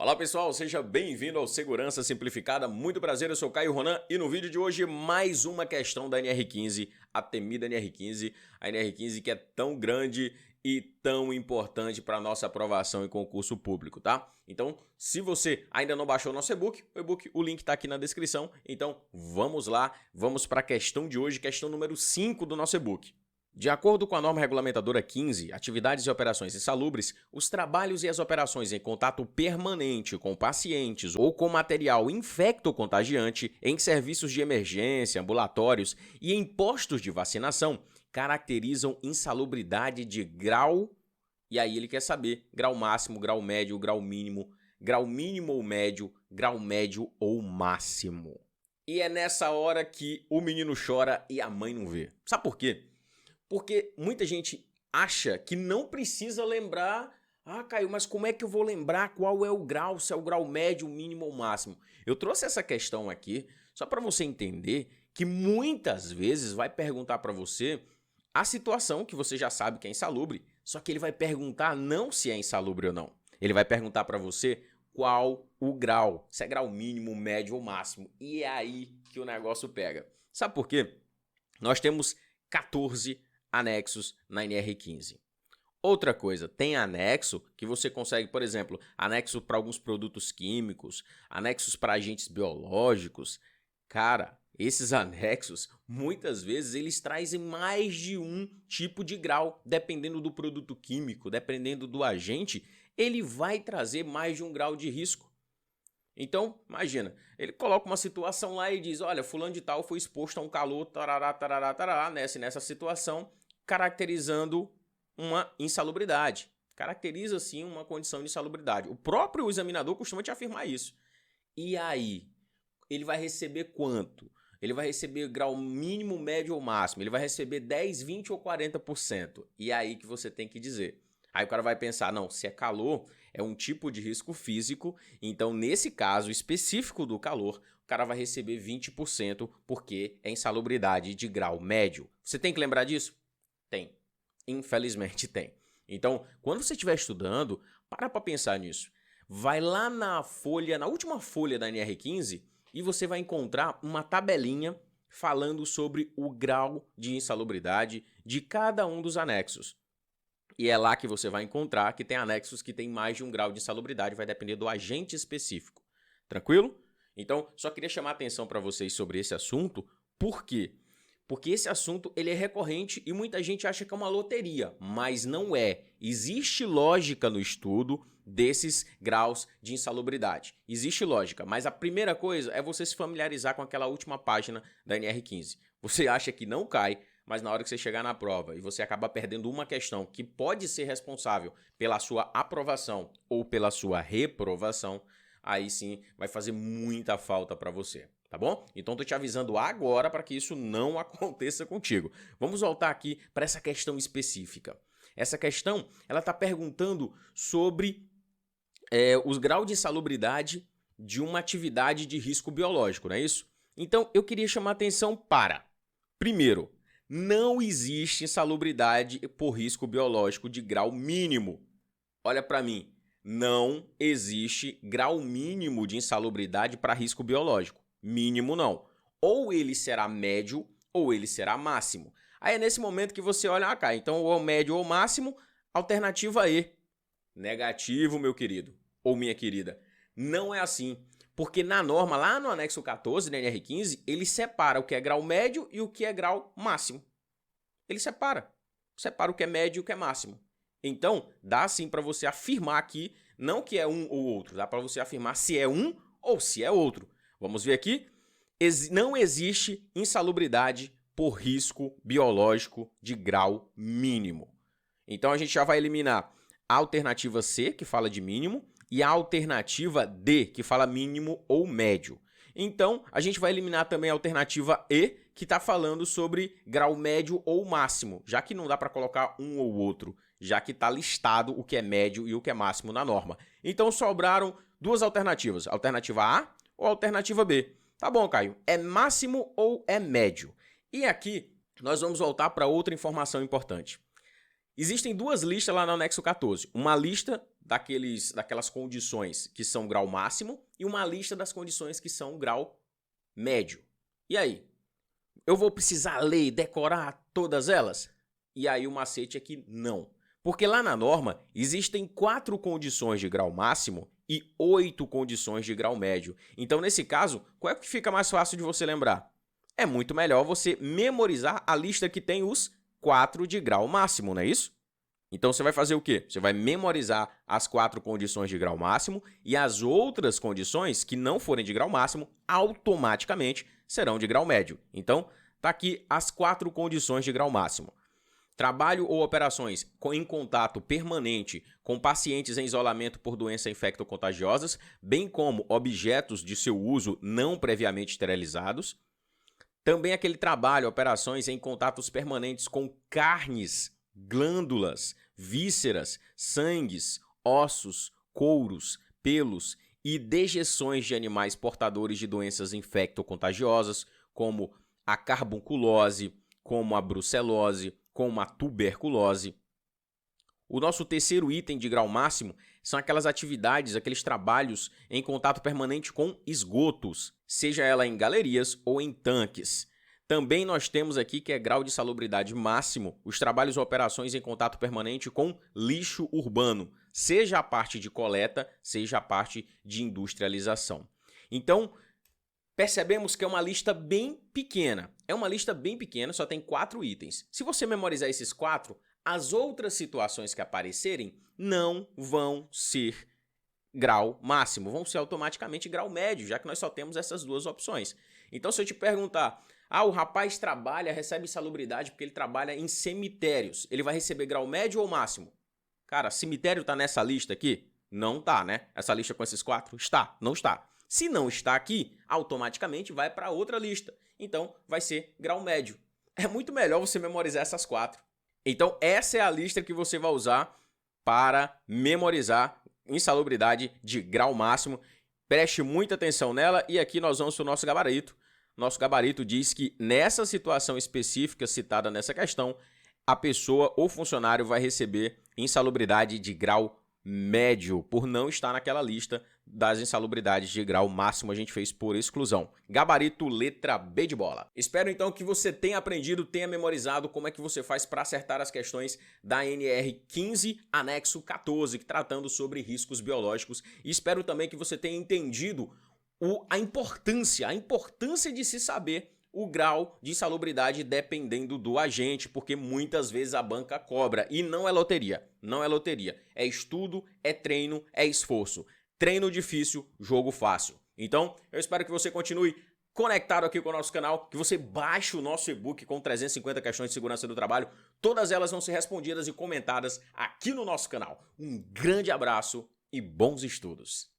Olá pessoal, seja bem-vindo ao Segurança Simplificada. Muito prazer, eu sou o Caio Ronan e no vídeo de hoje mais uma questão da NR15, a temida NR15, a NR15 que é tão grande e tão importante para a nossa aprovação em concurso público, tá? Então, se você ainda não baixou o nosso e-book, o link está aqui na descrição. Então, vamos lá, vamos para a questão de hoje, questão número 5 do nosso e-book. De acordo com a norma regulamentadora 15, atividades e operações insalubres, os trabalhos e as operações em contato permanente com pacientes ou com material infecto-contagiante em serviços de emergência, ambulatórios e em postos de vacinação caracterizam insalubridade de grau, e aí ele quer saber grau máximo, grau médio ou médio, grau médio ou máximo. E é nessa hora que o menino chora e a mãe não vê. Sabe por quê? Porque muita gente acha que não precisa lembrar, Caio, mas como é que eu vou lembrar qual é o grau, se é o grau médio, mínimo ou máximo? Eu trouxe essa questão aqui só para você entender que muitas vezes vai perguntar para você a situação que você já sabe que é insalubre, só que ele vai perguntar não se é insalubre ou não. Ele vai perguntar para você qual o grau, se é grau mínimo, médio ou máximo. E é aí que o negócio pega. Sabe por quê? Nós temos 14 anexos na NR15. Outra coisa, tem anexo que você consegue, por exemplo, anexo para alguns produtos químicos, anexos para agentes biológicos. Cara, esses anexos, muitas vezes, eles trazem mais de um tipo de grau. Dependendo do produto químico, dependendo do agente, ele vai trazer mais de um grau de risco. Então, imagina, ele coloca uma situação lá e diz, olha, fulano de tal foi exposto a um calor, tarará, tarará, tarará, nessa situação, caracterizando uma insalubridade. Caracteriza, sim, uma condição de insalubridade. O próprio examinador costuma te afirmar isso. E aí, ele vai receber quanto? Ele vai receber grau mínimo, médio ou máximo? Ele vai receber 10, 20 ou 40%? E é aí que você tem que dizer. Aí o cara vai pensar, não, se é calor, é um tipo de risco físico, então nesse caso específico do calor, o cara vai receber 20% porque é insalubridade de grau médio. Você tem que lembrar disso? Tem. Infelizmente tem. Então, quando você estiver estudando, para pensar nisso. Vai lá na última folha da NR15 e você vai encontrar uma tabelinha falando sobre o grau de insalubridade de cada um dos anexos. E é lá que você vai encontrar que tem anexos que tem mais de um grau de insalubridade, vai depender do agente específico. Tranquilo? Então, só queria chamar a atenção para vocês sobre esse assunto. Por quê? Porque esse assunto ele é recorrente e muita gente acha que é uma loteria, mas não é. Existe lógica no estudo desses graus de insalubridade. Existe lógica, mas a primeira coisa é você se familiarizar com aquela última página da NR15. Você acha que não cai, mas na hora que você chegar na prova e você acaba perdendo uma questão que pode ser responsável pela sua aprovação ou pela sua reprovação, aí sim vai fazer muita falta para você, tá bom? Então tô te avisando agora para que isso não aconteça contigo. Vamos voltar aqui para essa questão específica. Essa questão, ela está perguntando sobre os graus de insalubridade de uma atividade de risco biológico, não é isso? Então eu queria chamar a atenção para, primeiro, não existe insalubridade por risco biológico de grau mínimo. Olha para mim, não existe grau mínimo de insalubridade para risco biológico. Mínimo não. Ou ele será médio ou ele será máximo. Aí é nesse momento que você olha, cá, então ou médio ou máximo, alternativa E. Negativo, meu querido ou minha querida. Não é assim. Porque na norma, lá no anexo 14 da NR15, ele separa o que é grau médio e o que é grau máximo. Ele separa. Separa o que é médio e o que é máximo. Então, dá sim para você afirmar aqui, não que é um ou outro, dá para você afirmar se é um ou se é outro. Vamos ver aqui. Não existe insalubridade por risco biológico de grau mínimo. Então, a gente já vai eliminar a alternativa C, que fala de mínimo, e a alternativa D, que fala mínimo ou médio. Então, a gente vai eliminar também a alternativa E, que está falando sobre grau médio ou máximo, já que não dá para colocar um ou outro, já que está listado o que é médio e o que é máximo na norma. Então, sobraram duas alternativas, alternativa A ou alternativa B. Tá bom, Caio, é máximo ou é médio? E aqui, nós vamos voltar para outra informação importante. Existem duas listas lá no anexo 14, uma lista daquelas condições que são grau máximo e uma lista das condições que são grau médio. E aí? Eu vou precisar ler e decorar todas elas? E aí o macete é que não. Porque lá na norma existem 4 condições de grau máximo e 8 condições de grau médio. Então, nesse caso, qual é que fica mais fácil de você lembrar? É muito melhor você memorizar a lista que tem os 4 de grau máximo, não é isso? Então, você vai fazer o quê? Você vai memorizar as 4 condições de grau máximo e as outras condições que não forem de grau máximo, automaticamente serão de grau médio. Então, tá aqui as 4 condições de grau máximo. Trabalho ou operações em contato permanente com pacientes em isolamento por doenças infecto-contagiosas, bem como objetos de seu uso não previamente esterilizados. Também aquele trabalho, operações em contatos permanentes com carnes, glândulas, vísceras, sangues, ossos, couros, pelos e dejeções de animais portadores de doenças infecto-contagiosas, como a carbunculose, como a brucelose, como a tuberculose. O nosso terceiro item de grau máximo são aquelas atividades, aqueles trabalhos em contato permanente com esgotos, seja ela em galerias ou em tanques. Também nós temos aqui, que é grau de salubridade máximo, os trabalhos ou operações em contato permanente com lixo urbano, seja a parte de coleta, seja a parte de industrialização. Então, percebemos que é uma lista bem pequena. É uma lista bem pequena, só tem 4 itens. Se você memorizar esses 4, as outras situações que aparecerem não vão ser grau máximo, vão ser automaticamente grau médio, já que nós só temos essas 2 opções. Então, se eu te perguntar, o rapaz trabalha, recebe insalubridade porque ele trabalha em cemitérios, ele vai receber grau médio ou máximo? Cara, cemitério tá nessa lista aqui? Não tá, né? Essa lista com esses 4? Está, não está. Se não está aqui, automaticamente vai para outra lista. Então, vai ser grau médio. É muito melhor você memorizar essas 4. Então, essa é a lista que você vai usar para memorizar insalubridade de grau máximo. Preste muita atenção nela e aqui nós vamos para o nosso gabarito. Nosso gabarito diz que nessa situação específica citada nessa questão, a pessoa ou funcionário vai receber insalubridade de grau médio, por não estar naquela lista das insalubridades de grau máximo, a gente fez por exclusão. Gabarito letra B de bola. Espero então que você tenha aprendido, tenha memorizado como é que você faz para acertar as questões da NR15, anexo 14, tratando sobre riscos biológicos. E espero também que você tenha entendido a importância de se saber o grau de insalubridade dependendo do agente, porque muitas vezes a banca cobra e não é loteria, não é loteria, é estudo, é treino, é esforço. Treino difícil, jogo fácil. Então, eu espero que você continue conectado aqui com o nosso canal, que você baixe o nosso e-book com 350 questões de segurança do trabalho. Todas elas vão ser respondidas e comentadas aqui no nosso canal. Um grande abraço e bons estudos!